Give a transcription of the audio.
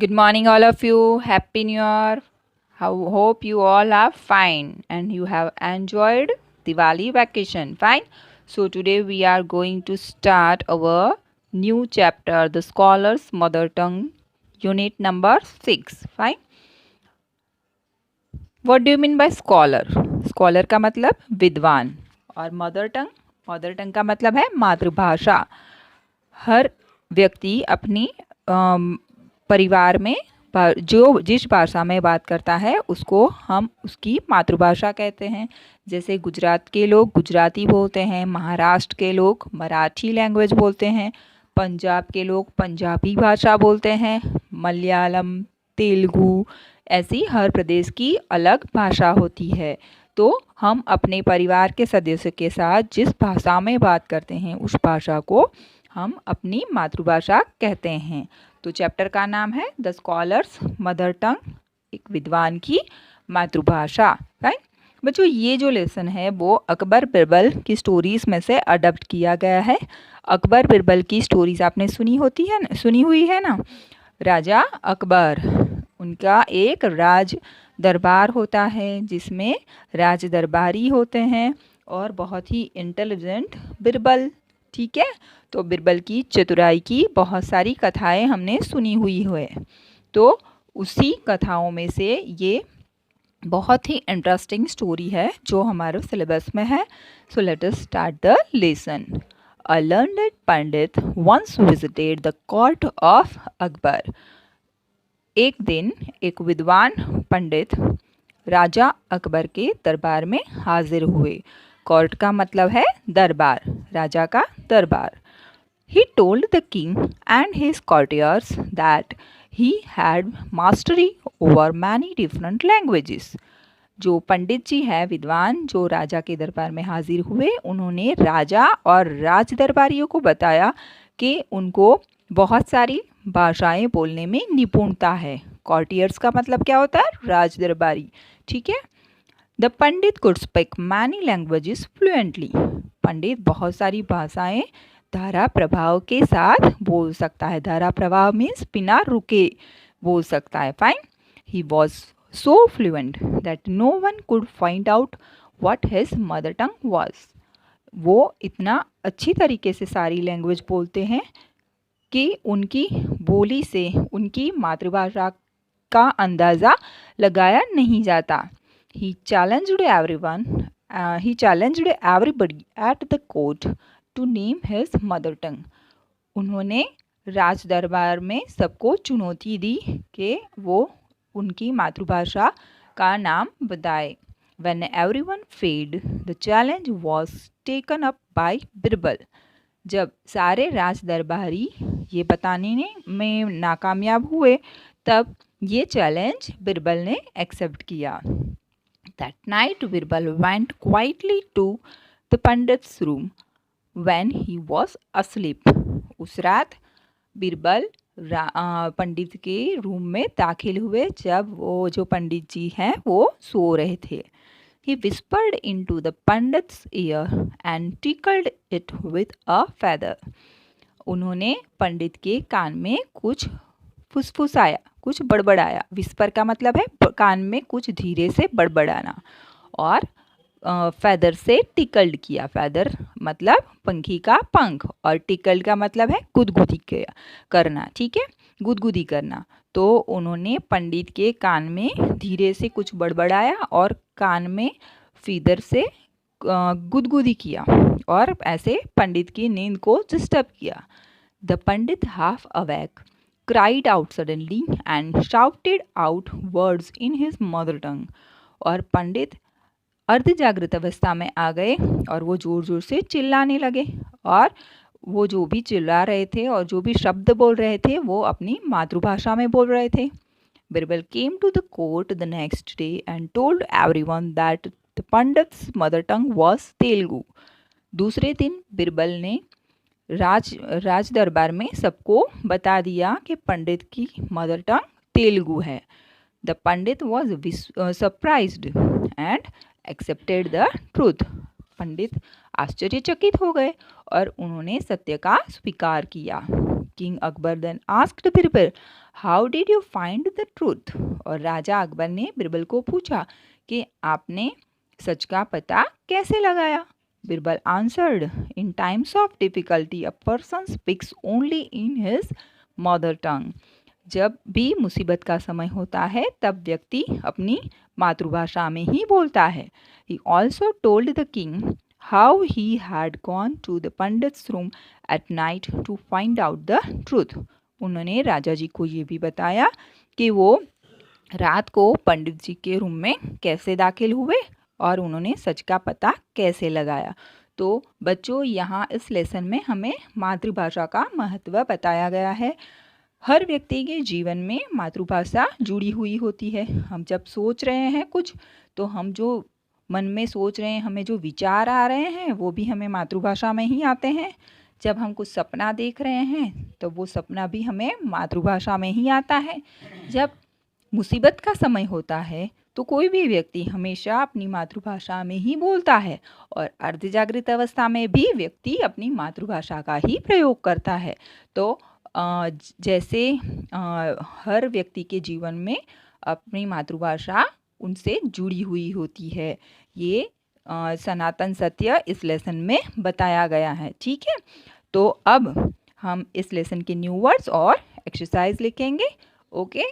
Good morning, all of you. Happy New Year. Hope you all are fine and you have enjoyed Diwali vacation. Fine. So today we are going to start our new chapter, the Scholars Mother Tongue, unit number 6. Fine. What do you mean by scholar? Scholar का मतलब विद्वान और mother tongue का मतलब है मातृभाषा। हर व्यक्ति अपनी परिवार में जो जिस भाषा में बात करता है उसको हम उसकी मातृभाषा कहते हैं। जैसे गुजरात के लोग गुजराती बोलते हैं, महाराष्ट्र के लोग मराठी लैंग्वेज बोलते हैं, पंजाब के लोग पंजाबी भाषा बोलते हैं, मलयालम, तेलुगु, ऐसी हर प्रदेश की अलग भाषा होती है। तो हम अपने परिवार के सदस्य के साथ जिस भाषा में बात करते हैं उस भाषा को हम अपनी मातृभाषा कहते हैं। तो चैप्टर का नाम है द स्कॉलर्स मदर टंग, एक विद्वान की मातृभाषा। राइट बच्चों, ये जो लेसन है वो अकबर बिरबल की स्टोरीज में से अडप्ट किया गया है। अकबर बिरबल की स्टोरीज आपने सुनी हुई है ना। राजा अकबर, उनका एक राज दरबार होता है जिसमें राज दरबारी होते हैं और बहुत ही इंटेलिजेंट बिरबल। ठीक है, तो बिरबल की चतुराई की बहुत सारी कथाएं हमने सुनी हुई है। तो उसी कथाओं में से ये बहुत ही इंटरेस्टिंग स्टोरी है जो हमारे सिलेबस में है। So let us start the lesson. A learned pandit once visited the court of Akbar. एक दिन एक विद्वान पंडित राजा अकबर के दरबार में हाजिर हुए। कोर्ट का मतलब है दरबार, राजा का दरबार। He told the king and his courtiers that he had mastery over many different languages. जो पंडित जी है विद्वान जो राजा के दरबार में हाजिर हुए, उन्होंने राजा और राज दरबारियों को बताया कि उनको बहुत सारी भाषाएं बोलने में निपुणता है। कॉर्टियर्स का मतलब क्या होता है? राज दरबारी। ठीक है। The pandit could speak many languages fluently. पंडित बहुत सारी भाषाएं धारा प्रभाव के साथ बोल सकता है। धारा प्रभाव मीन्स बिना रुके बोल सकता है। Fine. He was so fluent that no one could find out what his mother tongue was. वो इतना अच्छी तरीके से सारी लैंग्वेज बोलते हैं कि उनकी बोली से उनकी मातृभाषा का अंदाज़ा लगाया नहीं जाता। He challenged everybody at the court to name his mother tongue. उन्होंने राज दरबार में सबको चुनौती दी कि वो उनकी मातृभाषा का नाम बताए। When everyone failed, the challenge was taken up by Birbal. जब सारे राज दरबारी ये बताने में नाकामयाब हुए तब ये चैलेंज बिरबल ने एक्सेप्ट किया। That night Birbal went quietly to the Pandit's room when he was asleep. उस रात बिरबल पंडित के रूम में दाखिल हुए जब वो जो पंडित जी हैं वो सो रहे थे। He whispered into the Pandit's ear and tickled it with a feather. उन्होंने पंडित के कान में कुछ फुसफुसाया, कुछ बड़बड़ाया। विस्पर का मतलब है कान में कुछ धीरे से बड़बड़ाना, और फेदर से टिकल्ड किया। फेदर मतलब पंखी का पंख, और टिकल्ड का मतलब है गुदगुदी करना। ठीक है, गुदगुदी करना। तो उन्होंने पंडित के कान में धीरे से कुछ बड़बड़ाया और कान में फीदर से गुदगुदी किया और ऐसे पंडित की नींद को डिस्टर्ब किया। The Pandit half awake cried out suddenly and shouted out words in his mother tongue. और पंडित अर्ध जागृत अवस्था में आ गए और वो जोर जोर से चिल्लाने लगे, और वो जो भी चिल्ला रहे थे और जो भी शब्द बोल रहे थे वो अपनी मातृभाषा में बोल रहे थे। Birbal came to the court the next day and told everyone that the pandit's mother tongue was Telugu. दूसरे दिन बिरबल ने राज दरबार में सबको बता दिया कि पंडित की मदर टंग तेलुगु है। The pandit was surprised and accepted the truth. पंडित आश्चर्यचकित हो गए और उन्होंने सत्य का स्वीकार किया। King Akbar then asked Birbal how did you find the truth? और राजा अकबर ने बिरबल को पूछा कि आपने सच का पता कैसे लगाया? Birbal answered, in times of difficulty a person speaks only in his mother टंग। जब भी मुसीबत का समय होता है तब व्यक्ति अपनी मातृभाषा में ही बोलता है। He also told the king how he had gone to the pandit's room at night to find out the truth. उन्होंने राजा जी को ये भी बताया कि वो रात को पंडित जी के रूम में कैसे दाखिल हुए और उन्होंने सच का पता कैसे लगाया। तो बच्चों, यहाँ इस लेसन में हमें मातृभाषा का महत्व बताया गया है। हर व्यक्ति के जीवन में मातृभाषा जुड़ी हुई होती है। हम जब सोच रहे हैं कुछ, तो हम जो मन में सोच रहे हैं, हमें जो विचार आ रहे हैं, वो भी हमें मातृभाषा में ही आते हैं। जब हम कुछ सपना देख रहे हैं तो वो सपना भी हमें मातृभाषा में ही आता है। जब मुसीबत का समय होता है तो कोई भी व्यक्ति हमेशा अपनी मातृभाषा में ही बोलता है और अर्धजागृत अवस्था में भी व्यक्ति अपनी मातृभाषा का ही प्रयोग करता है। तो जैसे हर व्यक्ति के जीवन में अपनी मातृभाषा उनसे जुड़ी हुई होती है, ये सनातन सत्य इस लेसन में बताया गया है। ठीक है, तो अब हम इस लेसन के न्यू वर्ड्स और एक्सरसाइज लिखेंगे। ओके।